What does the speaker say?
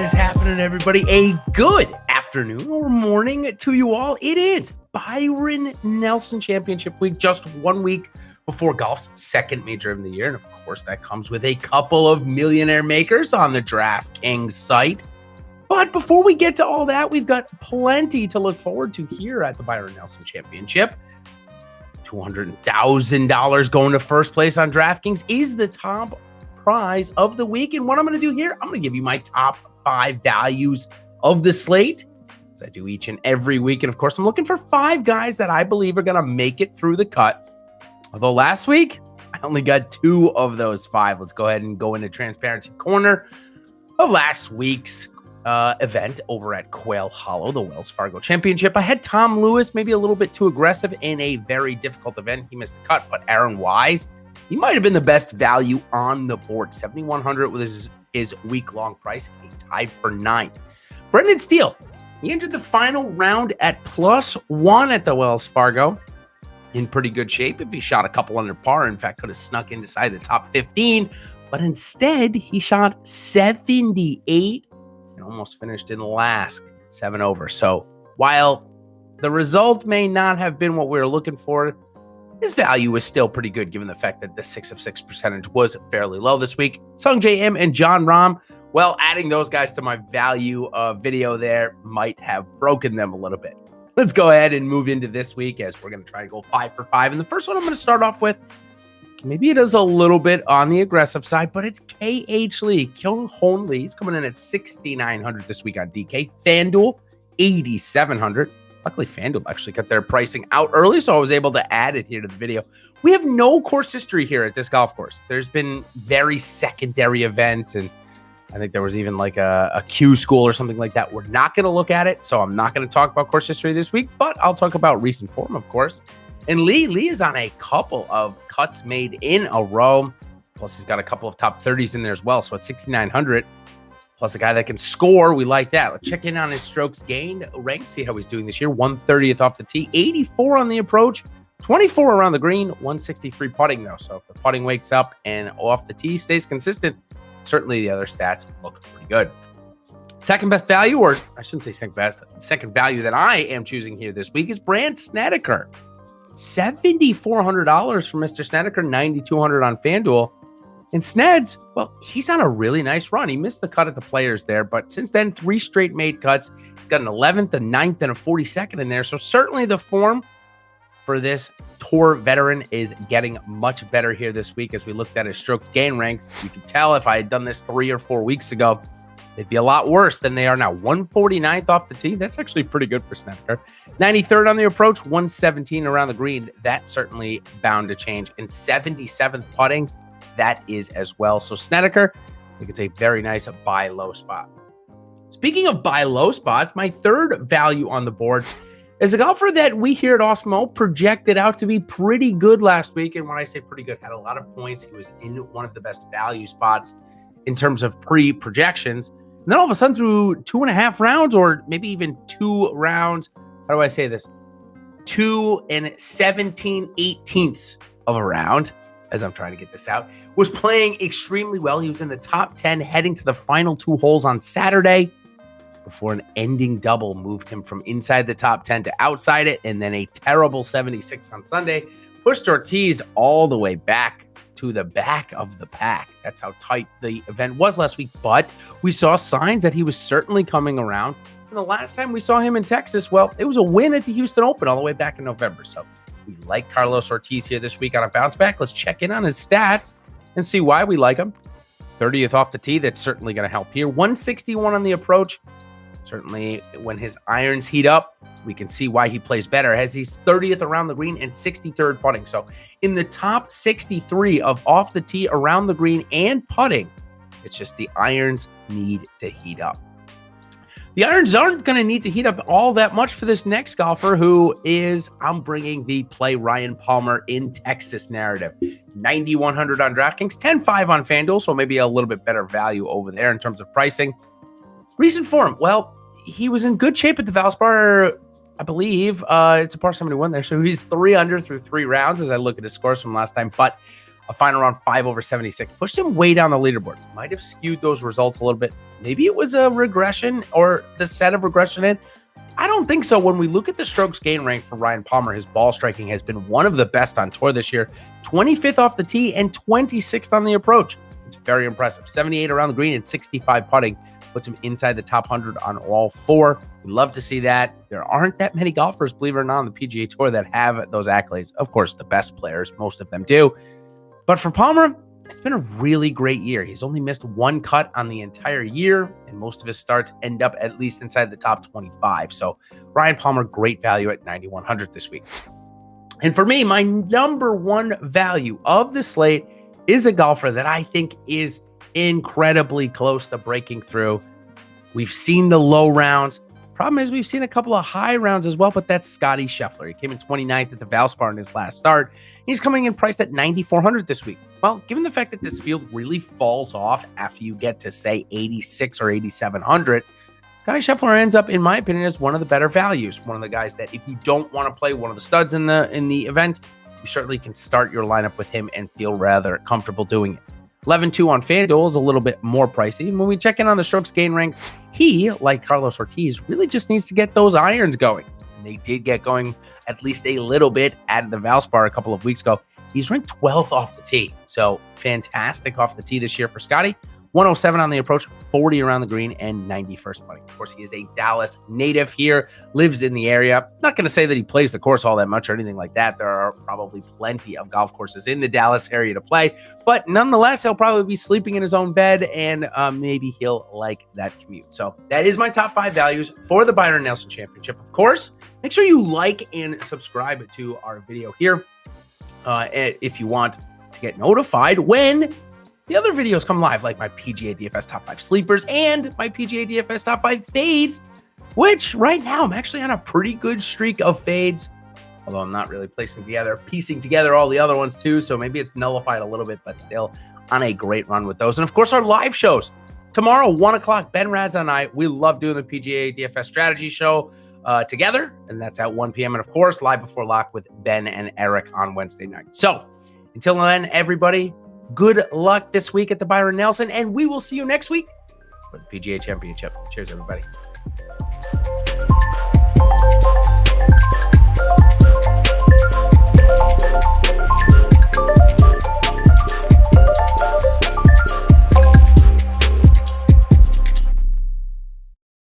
is happening, everybody? A good afternoon or morning to you all. It is Byron Nelson Championship Week, just 1 week before golf's second major of the year. And of course, that comes with a couple of millionaire makers on the DraftKings site. But before we get to all that, we've got plenty to look forward to here at the Byron Nelson Championship. $200,000 going to first place on DraftKings is the top prize of the week. And what I'm going to do here, I'm going to give you my top 5 values of the slate, as I do each and every week. And of course, I'm looking for 5 guys that I believe are going to make it through the cut. Although last week, I only got 2 of those 5. Let's go ahead and go into transparency corner of last week's event over at Quail Hollow, the Wells Fargo Championship. I had Tom Lewis, maybe a little bit too aggressive in a very difficult event. He missed the cut, but Aaron Wise, he might have been the best value on the board. $7,100 with his week-long price. He tied for 9th. Brendan Steele, he entered the final round at +1 at the Wells Fargo. In pretty good shape. If he shot a couple under par, in fact, could have snuck inside the top 15. But instead, he shot 78 and almost finished in last, 7 over. So while the result may not have been what we were looking for, his value is still pretty good given the fact that the 6 of 6 percentage was fairly low this week. Sung J M and John Rahm, well, adding those guys to my value video there might have broken them a little bit. Let's go ahead and move into this week as we're going to try to go 5 for 5. And the first one I'm going to start off with, maybe it is a little bit on the aggressive side, but it's KH Lee. Kyoung-Hoon Lee. He's coming in at $6,900 this week on DK. FanDuel, $8,700. Luckily, FanDuel actually got their pricing out early, so I was able to add it here to the video. We have no course history here at this golf course. There's been very secondary events, and I think there was even like a Q school or something like that. We're not going to look at it, so I'm not going to talk about course history this week, but I'll talk about recent form, of course. And Lee is on a couple of cuts made in a row. Plus, he's got a couple of top 30s in there as well. So at $6,900, plus a guy that can score, we like that. Let's check in on his strokes gained rank, see how he's doing this year. 130th off the tee, 84 on the approach, 24 around the green, 163 putting though. So if the putting wakes up and off the tee stays consistent, certainly the other stats look pretty good. Second best value, or I shouldn't say second best, second value that I am choosing here this week is Brandt Snedeker. $7,400 for Mr. Snedeker, $9,200 on FanDuel. And Sneds, well, he's on a really nice run. He missed the cut at the Players there, but since then, 3 straight made cuts. He's got an 11th, a 9th, and a 42nd in there. So certainly the form for this tour veteran is getting much better here this week. As we looked at his strokes gain ranks, you can tell if I had done this 3 or 4 weeks ago, they'd be a lot worse than they are now. 149th off the tee. That's actually pretty good for Snedeker. 93rd on the approach, 117 around the green. That's certainly bound to change. And 77th putting, that is as well. So Snedeker, I think it's a very nice buy low spot. Speaking of buy low spots, my third value on the board is a golfer that we here at Awesemo projected out to be pretty good last week. And when I say pretty good, had a lot of points. He was in one of the best value spots in terms of pre-projections. And then all of a sudden through 2.5 rounds, or maybe even 2 rounds, how do I say this? 2 17/18 of a round, as I'm trying to get this out, was playing extremely well. He was in the top 10 heading to the final 2 holes on Saturday before an ending double moved him from inside the top 10 to outside it. And then a terrible 76 on Sunday pushed Ortiz all the way back to the back of the pack. That's how tight the event was last week. But we saw signs that he was certainly coming around. And the last time we saw him in Texas, well, it was a win at the Houston Open all the way back in November. So we like Carlos Ortiz here this week on a bounce back. Let's check in on his stats and see why we like him. 30th off the tee. That's certainly going to help here. 161 on the approach. Certainly when his irons heat up, we can see why he plays better, as he's 30th around the green and 63rd putting. So in the top 63 of off the tee, around the green, and putting, it's just the irons need to heat up. The irons aren't going to need to heat up all that much for this next golfer, who is, I'm bringing the play Ryan Palmer in Texas narrative. 9,100 on DraftKings, 10.5 on FanDuel, so maybe a little bit better value over there in terms of pricing. Recent form, well, he was in good shape at the Valspar, I believe. It's a par 71 there, so he's 3 under through 3 rounds as I look at his scores from last time. But a final round 5 over 76. Pushed him way down the leaderboard. Might have skewed those results a little bit. Maybe it was a regression or the set of regression in. I don't think so. When we look at the strokes gain rank for Ryan Palmer, his ball striking has been one of the best on tour this year. 25th off the tee and 26th on the approach. It's very impressive. 78 around the green and 65 putting. Puts him inside the top 100 on all 4. We love to see that. There aren't that many golfers, believe it or not, on the PGA Tour that have those accolades. Of course, the best players, most of them do. But for Palmer, it's been a really great year. He's only missed 1 cut on the entire year, and most of his starts end up at least inside the top 25. So Ryan Palmer, great value at 9,100 this week. And for me, my number 1 value of the slate is a golfer that I think is incredibly close to breaking through. We've seen the low rounds. Problem is, we've seen a couple of high rounds as well, but that's Scottie Scheffler. He came in 29th at the Valspar in his last start. He's coming in priced at 9,400 this week. Well, given the fact that this field really falls off after you get to, say, 86 or 8,700, Scottie Scheffler ends up, in my opinion, as one of the better values. One of the guys that if you don't want to play one of the studs in the event, you certainly can start your lineup with him and feel rather comfortable doing it. 11-2 on FanDuel is a little bit more pricey. And when we check in on the strokes gain ranks, he, like Carlos Ortiz, really just needs to get those irons going. And they did get going at least a little bit at the Valspar a couple of weeks ago. He's ranked 12th off the tee. So fantastic off the tee this year for Scottie. 107 on the approach, 40 around the green, and 91st putting. Of course, he is a Dallas native here, lives in the area. Not going to say that he plays the course all that much or anything like that. There are probably plenty of golf courses in the Dallas area to play, but nonetheless, he'll probably be sleeping in his own bed, and maybe he'll like that commute. So that is my top 5 values for the Byron Nelson Championship. Of course, make sure you like and subscribe to our video here if you want to get notified when the other videos come live, like my PGA DFS Top 5 Sleepers and my PGA DFS Top 5 Fades, which right now I'm actually on a pretty good streak of fades, although I'm not really piecing together all the other ones too, so maybe it's nullified a little bit, but still on a great run with those. And of course, our live shows. Tomorrow, 1 o'clock, Ben Raz and I, we love doing the PGA DFS Strategy Show together, and that's at 1 p.m. And of course, Live Before Lock with Ben and Eric on Wednesday night. So until then, everybody, good luck this week at the Byron Nelson, and we will see you next week for the PGA Championship. Cheers, everybody.